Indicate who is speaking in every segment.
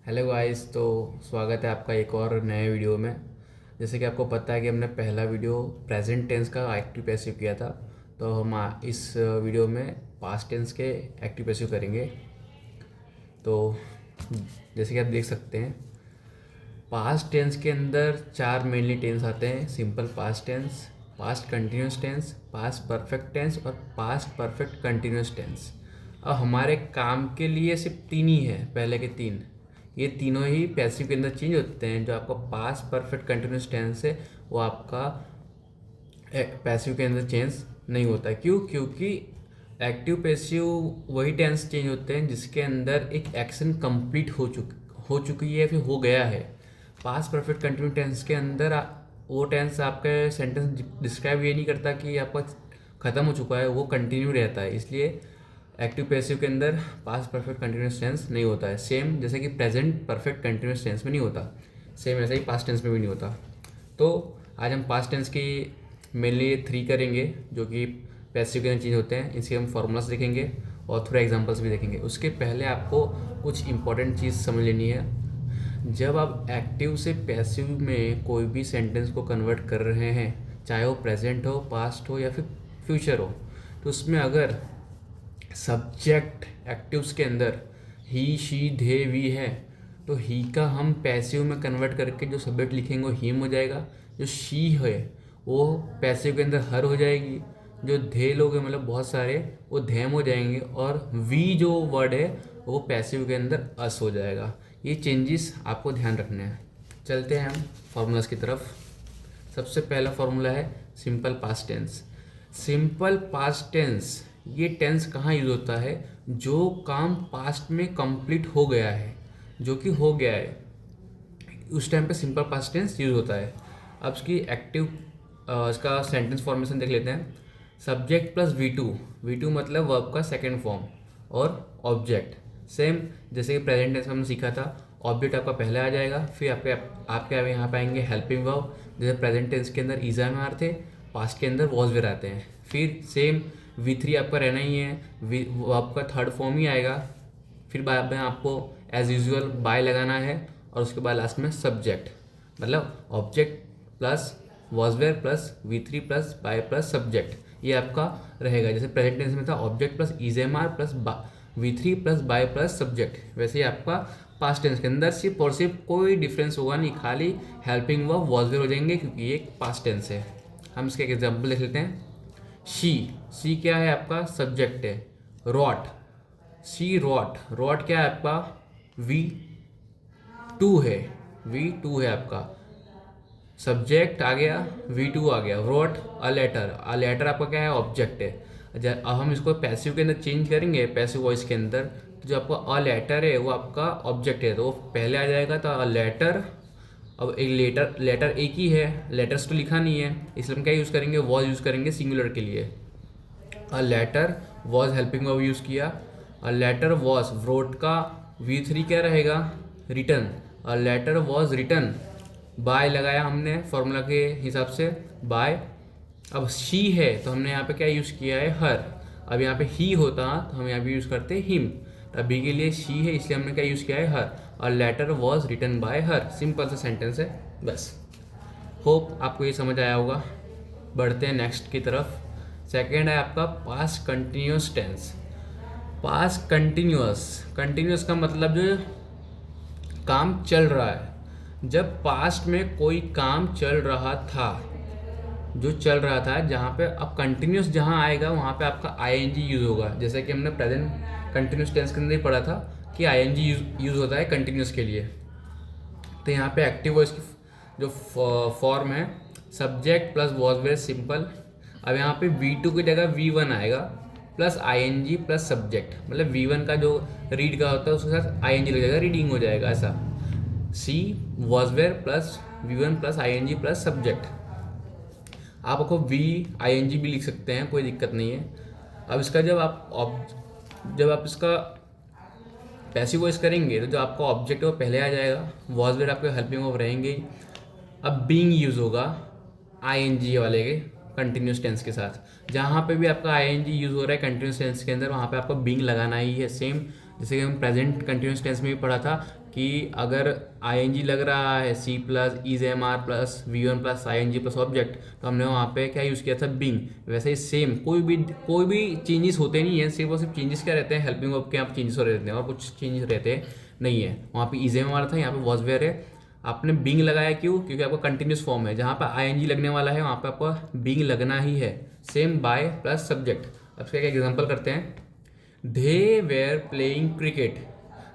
Speaker 1: Hello guys. तो स्वागत है आपका एक और नए वीडियो में। जैसे कि आपको पता है कि हमने पहला वीडियो प्रेजेंट टेंस का एक्टिव पैसिव किया था, तो हम इस वीडियो में पास्ट टेंस के एक्टिव पैसिव करेंगे। तो जैसे कि आप देख सकते हैं, पास्ट टेंस के अंदर चार मेनली टेंस आते हैं: simple past tense, past continuous tense, past perfect tense और पास्ट परफेक्ट कंटिन्यूस टेंस। अब हमारे काम के लिए सिर्फ तीन ही है, पहले के तीन। ये तीनों ही पैसिव के अंदर चेंज होते हैं। जो आपका पास्ट परफेक्ट कंटिन्यूस टेंस है वो आपका पैसिव के अंदर चेंज नहीं होता है। क्यों? क्योंकि एक्टिव पैसिव वही टेंस चेंज होते हैं जिसके अंदर एक एक्शन कंप्लीट हो चुकी है, फिर हो गया है। पास्ट परफेक्ट कंटिन्यू टेंस के अंदर वो टेंस आपका सेंटेंस डिस्क्राइब ये नहीं करता कि आपका ख़त्म हो चुका है, वो कंटिन्यू रहता है। इसलिए एक्टिव पैसिव के अंदर पास्ट परफेक्ट कंटिन्यूस टेंस नहीं होता है। सेम जैसे कि प्रेजेंट परफेक्ट कंटिन्यूस टेंस में नहीं होता, सेम ऐसा ही पास्ट टेंस में भी नहीं होता। तो आज हम पास्ट टेंस की मेनली थ्री करेंगे जो कि पैसिव के अंदर चेंज होते हैं। इसके हम फॉर्मूलास देखेंगे और थोड़े एग्जांपल्स भी देखेंगे। उसके पहले आपको कुछ इंपॉर्टेंट चीज़ समझ लेनी है। जब आप एक्टिव से पैसिव में कोई भी सेंटेंस को कन्वर्ट कर रहे हैं, चाहे वो प्रेजेंट हो, पास्ट हो या फिर फ्यूचर हो, तो उसमें अगर सब्जेक्ट एक्टिव्स के अंदर ही, शी, दे, वी है, तो ही का हम पैसिव में कन्वर्ट करके जो सब्जेक्ट लिखेंगे वो हिम हो जाएगा। जो शी है वो पैसिव के अंदर हर हो जाएगी। जो धे लोग हैं, मतलब बहुत सारे, वो धैम हो जाएंगे। और वी जो वर्ड है वो पैसिव के अंदर अस हो जाएगा। ये चेंजेस आपको ध्यान रखने हैं। चलते हैं हम फार्मूलाज की तरफ। सबसे पहला फार्मूला है simple past tense. Simple past tense ये टेंस कहाँ यूज होता है? जो काम पास्ट में कंप्लीट हो गया है, जो कि हो गया है, उस टाइम पे सिंपल पास्ट टेंस यूज होता है। अब इसकी एक्टिव इसका सेंटेंस फॉर्मेशन देख लेते हैं। सब्जेक्ट प्लस वी टू मतलब वर्ब का सेकेंड फॉर्म, और ऑब्जेक्ट सेम जैसे कि प्रेजेंट टेंस में हमने सीखा था। ऑब्जेक्ट आपका पहले आ जाएगा, फिर आपके यहाँ पे आएंगे हेल्पिंग वर्ब। जैसे प्रेजेंट टेंस के अंदर इज़ एम आर थे, पास्ट के अंदर वॉज वेर आते हैं। फिर सेम V3 आपका रहना ही है, वो आपका थर्ड फॉर्म ही आएगा। फिर बाद में आपको एज यूजुअल बाय लगाना है, और उसके बाद लास्ट में सब्जेक्ट, मतलब object plus was were plus V3 plus by plus subject, ये आपका रहेगा। जैसे प्रेजेंट टेंस में था object plus is am are plus V3 plus by plus subject, वैसे ही आपका पास्ट टेंस के अंदर सिर्फ और सिर्फ कोई डिफरेंस होगा नहीं, खाली हेल्पिंग वर्ब वॉजवेयर हो जाएंगे क्योंकि ये पास्ट टेंस है। हम इसके एग्जाम्पल देख लेते हैं। शी क्या है? आपका सब्जेक्ट है। रॉट, शी रॉट, रॉट क्या है आपका? V2 है, V2 है आपका सब्जेक्ट आ गया, V2 आ गया। रॉट अ लेटर आपका क्या है? ऑब्जेक्ट है। अब हम इसको पैसिव के अंदर चेंज करेंगे, पैसिव वॉइस के अंदर, तो जो आपका अ लेटर है वो आपका ऑब्जेक्ट है, तो वो पहले आ जाएगा। तो अ लेटर, अब एक लेटर एक ही है, लेटर्स तो लिखा नहीं है, इसलिए हम क्या यूज़ करेंगे? वॉज यूज़ करेंगे सिंगुलर के लिए। A letter was helping verb use किया। अ लेटर वॉज, व्रोट का V3 क्या रहेगा? Return. A letter was return by लगाया हमने फॉर्मूला के हिसाब से, बाय। अब शी है तो हमने यहाँ पे क्या यूज़ किया है? हर। अब यहाँ पे ही होता तो हम यहाँ पे यूज़ करते हिम। तो अभी के लिए शी है इसलिए हमने क्या यूज़ किया है? हर। और letter was written by her. Simple सा सेंटेंस है बस। होप आपको ये समझ आया होगा। बढ़ते हैं नेक्स्ट की तरफ। सेकेंड है आपका past continuous tense. Past continuous का मतलब जो काम चल रहा है। जब पास्ट में कोई काम चल रहा था, जो चल रहा था, जहाँ पे अब कंटिन्यूस जहाँ आएगा वहाँ पे आपका ING यूज़ होगा। जैसे कि हमने प्रेजेंट कंटिन्यूस टेंस के अंदर ही पढ़ा था कि ING यूज़ होता है कंटिन्यूस के लिए। तो यहाँ पे एक्टिव वॉइस की जो फॉर्म है, subject plus was were simple. अब यहाँ पे V2 की जगह V1 आएगा प्लस ING प्लस सब्जेक्ट, मतलब V1 का जो रीड का होता है उसके साथ ING लग जाएगा, रीडिंग हो जाएगा ऐसा। See was were plus V1 plus ING plus subject. आपको VING भी लिख सकते हैं, कोई दिक्कत नहीं है। अब इसका जब आप इसका पैसिव वॉइस करेंगे तो जो आपका ऑब्जेक्ट है वो पहले आ जाएगा, वॉज वेयर आपके हेल्पिंग वर्ब रहेंगे ही। अब बीइंग यूज़ होगा ING वाले के कंटिन्यूस टेंस के साथ। जहाँ पे भी आपका ING यूज़ हो रहा है कंटिन्यूस टेंस के अंदर, वहाँ पे आपको बीइंग लगाना ही है। सेम जैसे कि हम प्रेजेंट कंटिन्यूस टेंस में भी पढ़ा था कि अगर आईएनजी लग रहा है C plus is am are plus V one plus ING plus object, तो हमने वहाँ पे क्या यूज़ किया था, बीइंग। वैसे ही सेम कोई भी चेंजेस होते नहीं है, सिर्फ और सिर्फ चेंजेस क्या रहते हैं, हेल्पिंग वर्ब के यहाँ चेंजेस हो रहते हैं और कुछ चेंजेस रहते नहीं है। वहाँ पे इज एम आर था, यहाँ पे वॉज वेयर है। आपने बीइंग लगाया क्यों, क्योंकि आपका कंटिन्यूस फॉर्म है, जहाँ पर आईएनजी लगने वाला है वहाँ पे आपका बीइंग लगना ही है। Same by plus subject. अब इसका एक एग्जांपल करते हैं। They were playing cricket.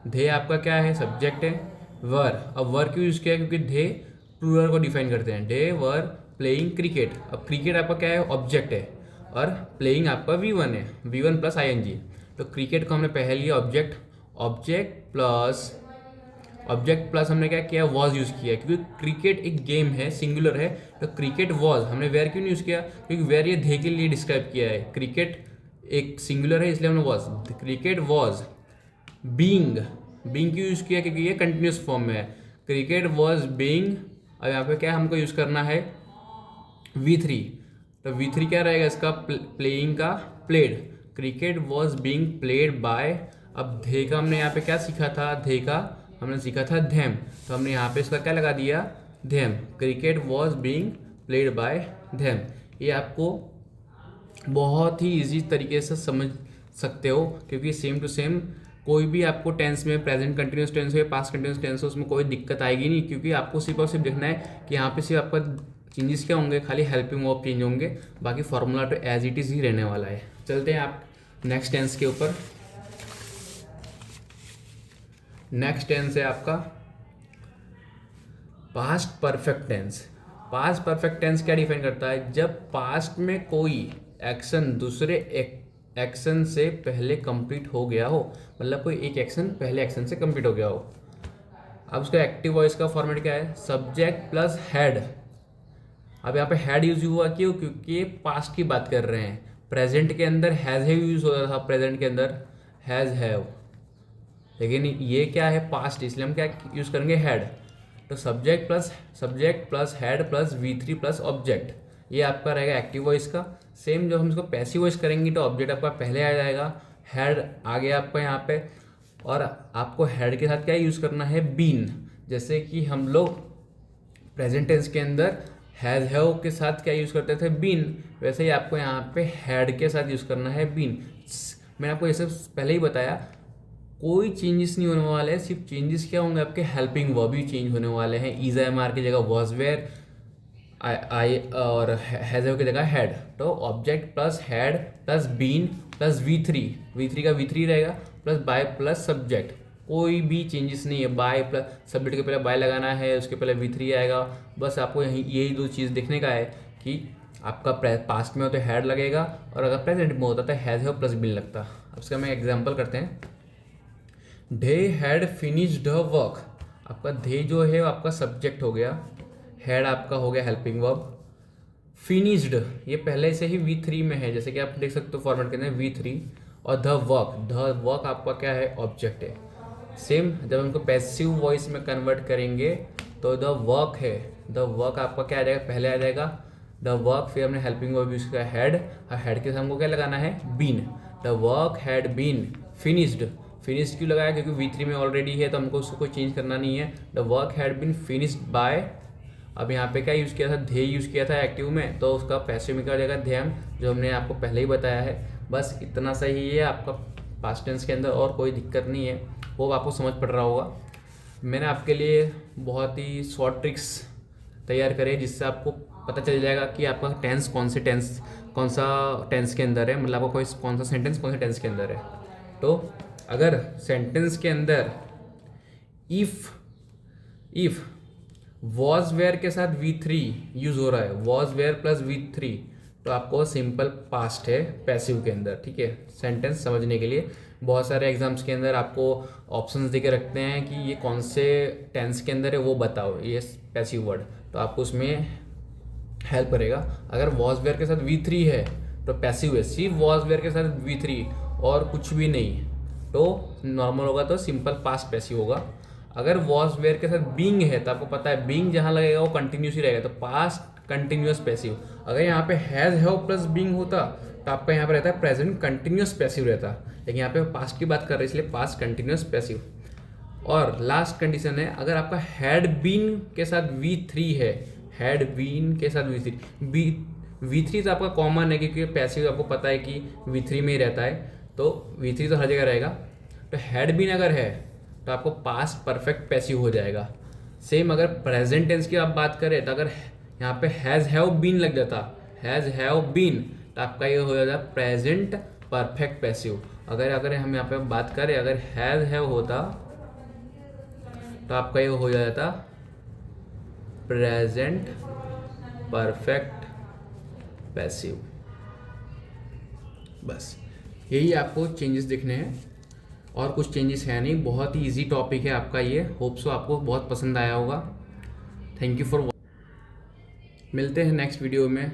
Speaker 1: They आपका क्या है, सब्जेक्ट है। वर, अब वर क्यों यूज़ किया है, क्योंकि दे प्लूरल को डिफाइन करते हैं। दे वर प्लेइंग क्रिकेट। अब क्रिकेट आपका क्या है, ऑब्जेक्ट है, और प्लेइंग आपका V1 है, V1 प्लस आईएनजी। तो क्रिकेट को हमने पहले लिया ऑब्जेक्ट, ऑब्जेक्ट प्लस हमने क्या किया, वॉज यूज़ किया, क्योंकि क्रिकेट एक गेम है, सिंगुलर है। तो क्रिकेट वॉज, हमने वेयर क्यों नहीं यूज़ किया, क्योंकि वेयर ये धे के लिए डिस्क्राइब किया है, क्रिकेट एक सिंगुलर है इसलिए हमने was. Cricket was being, being क्यों यूज़ किया, क्योंकि ये कंटिन्यूस फॉर्म में है। क्रिकेट वॉज बीइंग, अब यहाँ पे क्या हमको यूज़ करना है, V3। तो V3 क्या रहेगा इसका, प्लेइंग का played. Cricket was being played bye. अब धे का हमने यहाँ पे क्या सीखा था, धे का हमने सीखा था धैम, तो हमने यहाँ पे इसका क्या लगा दिया, them. Cricket was being played by them. ये आपको बहुत ही इजी तरीके से समझ सकते हो, क्योंकि सेम टू सेम कोई भी आपको टेंस में, प्रेजेंट कंटिन्यूस टेंस हो या पास्ट कंटिन्यूस टेंस हो, उसमें कोई दिक्कत आएगी नहीं, क्योंकि आपको सिर्फ और सिर्फ देखना है कि यहाँ पे सिर्फ आपका चेंजेस क्या होंगे, खाली हेल्पिंग वर्ब चेंज होंगे, बाकी फॉर्मूला तो एज इट इज़ ही रहने वाला है। चलते हैं आप नेक्स्ट टेंस के ऊपर। नेक्स्ट टेंस है आपका past perfect tense. Past perfect tense क्या डिफाइन करता है, जब पास्ट में कोई एक्शन दूसरे एक्शन से पहले कंप्लीट हो गया हो, मतलब कोई एक एक्शन पहले एक्शन से कंप्लीट हो गया हो। अब उसका एक्टिव वॉइस का फॉर्मेट क्या है, सब्जेक्ट प्लस हैड। अब यहाँ पे हैड यूज हुआ क्यों, क्योंकि पास्ट की बात कर रहे हैं। प्रेजेंट के अंदर हैज हैव यूज होता था, प्रेजेंट के अंदर हैज हैव, लेकिन ये क्या है, पास्ट, इसलिए हम क्या यूज करेंगे, हैड। तो subject plus had plus V3 plus object, ये आपका रहेगा एक्टिव वॉइस का। सेम जब हम इसको पैसिव वॉइस करेंगे तो ऑब्जेक्ट आपका पहले आ जाएगा, हैड आ गया आपका यहाँ पे, और आपको हैड के साथ क्या यूज़ करना है, बीन। जैसे कि हम लोग प्रेजेंट टेंस के अंदर हैज हैव के साथ क्या यूज़ करते थे, बीन, वैसे ही आपको यहाँ पे हैड के साथ यूज़ करना है, बीन। मैंने आपको ये सब पहले ही बताया, कोई चेंजेस नहीं होने वाले हैं, सिर्फ चेंजेस क्या होंगे, आपके हेल्पिंग वर्ब ही चेंज होने वाले हैं। इज एम आर की जगह वॉज वेयर, आई और हैज हैव की जगह हैड। तो object plus had plus been plus V3 का V3 रहेगा, प्लस बाय प्लस सब्जेक्ट। कोई भी चेंजेस नहीं है, बाय प्लस सब्जेक्ट के पहले बाय लगाना है, उसके पहले V3 आएगा। बस आपको यही दो चीज़ देखने का है कि आपका पास्ट में हो तो हैड लगेगा, और अगर प्रेजेंट में होता तो हैज हैव प्लस बीन लगता। अब इसका मैं एग्जाम्पल करते हैं। They had finished the work. आपका दे जो है वो आपका सब्जेक्ट हो गया, हैड आपका हो गया हेल्पिंग वर्ब। फिनिश्ड ये पहले से ही V3 में है, जैसे कि आप देख सकते हो फॉर्मेट के अंदर V3, और द वर्क आपका क्या है, ऑब्जेक्ट है। सेम जब हमको पैसिव वॉइस में कन्वर्ट करेंगे तो द वर्क है, द वर्क आपका क्या आ जाएगा, पहले आ जाएगा द वर्क, फिर हमने हेल्पिंग वर्ब यूज किया हैड, और हैड के साथ हमको क्या लगाना है, been. The work had been finished क्यों लगाया, क्योंकि V3 में ऑलरेडी है, तो हमको उसको कोई चेंज करना नहीं है। The work had been finished by, अब यहाँ पे क्या यूज़ किया था, धे यूज़ किया था एक्टिव में, तो उसका पैसिव में क्या हो जाएगा, धैम, जो हमने आपको पहले ही बताया है। बस इतना सही है आपका पास्ट टेंस के अंदर, और कोई दिक्कत नहीं है, वो आपको समझ पड़ रहा होगा। मैंने आपके लिए बहुत ही शॉर्ट ट्रिक्स तैयार करे, जिससे आपको पता चल जाएगा कि आपका टेंस कौन सा टेंस के अंदर है, मतलब आपको कौन सा सेंटेंस कौन से टेंस के अंदर है। तो अगर सेंटेंस के अंदर इफ वॉज वेयर के साथ V3 यूज हो रहा है, वॉज वेयर प्लस V3, तो आपको सिंपल पास्ट है पैसिव के अंदर, ठीक है। सेंटेंस समझने के लिए बहुत सारे एग्जाम्स के अंदर आपको ऑप्शंस दे के रखते हैं कि ये कौन से टेंस के अंदर है, वो बताओ, ये पैसिव वर्ड, तो आपको उसमें हेल्प करेगा। अगर वॉज वेयर के साथ V3 है तो पैसिव है, सिर्फ वॉज वेयर के साथ V3 और कुछ भी नहीं, तो नॉर्मल होगा, तो सिंपल पास्ट पैसिव होगा। अगर वॉज वेयर के साथ बीइंग है तो आपको पता है बीइंग जहाँ लगेगा वो कंटिन्यूस ही रहेगा, तो पास्ट कंटिन्यूस पैसिव। अगर यहाँ पे हैज हैव प्लस बीइंग होता तो आपका यहाँ पर रहता है प्रेजेंट कंटिन्यूस पैसिव रहता है, लेकिन यहाँ पे पास्ट की बात कर रहे हैं इसलिए पास्ट कंटिन्यूस पैसिव। और लास्ट कंडीशन है, अगर आपका हैड बीन के साथ V3 है, हैड बीन के साथ V3 तो आपका कॉमन है क्योंकि पैसिव आपको पता है कि V3 में ही रहता है, तो V3 तो हर जगह रहेगा। तो हैड बीन अगर है तो आपको पास्ट परफेक्ट पैसिव हो जाएगा। सेम अगर प्रेजेंट टेंस की आप बात करें तो अगर यहाँ पे हैज़ हैव बीन लग जाता, हैज़ हैव बीन, तो आपका ये हो जाता प्रेजेंट परफेक्ट पैसिव। अगर हम यहाँ पे बात करें अगर हैज़ हैव होता तो आपका ये हो जाता प्रेजेंट परफेक्ट पैसिव। बस यही आपको चेंजेस दिखने हैं और कुछ चेंजेस है नहीं। बहुत ही इजी टॉपिक है आपका ये। होप सो आपको बहुत पसंद आया होगा। थैंक यू फॉर, मिलते हैं नेक्स्ट वीडियो में।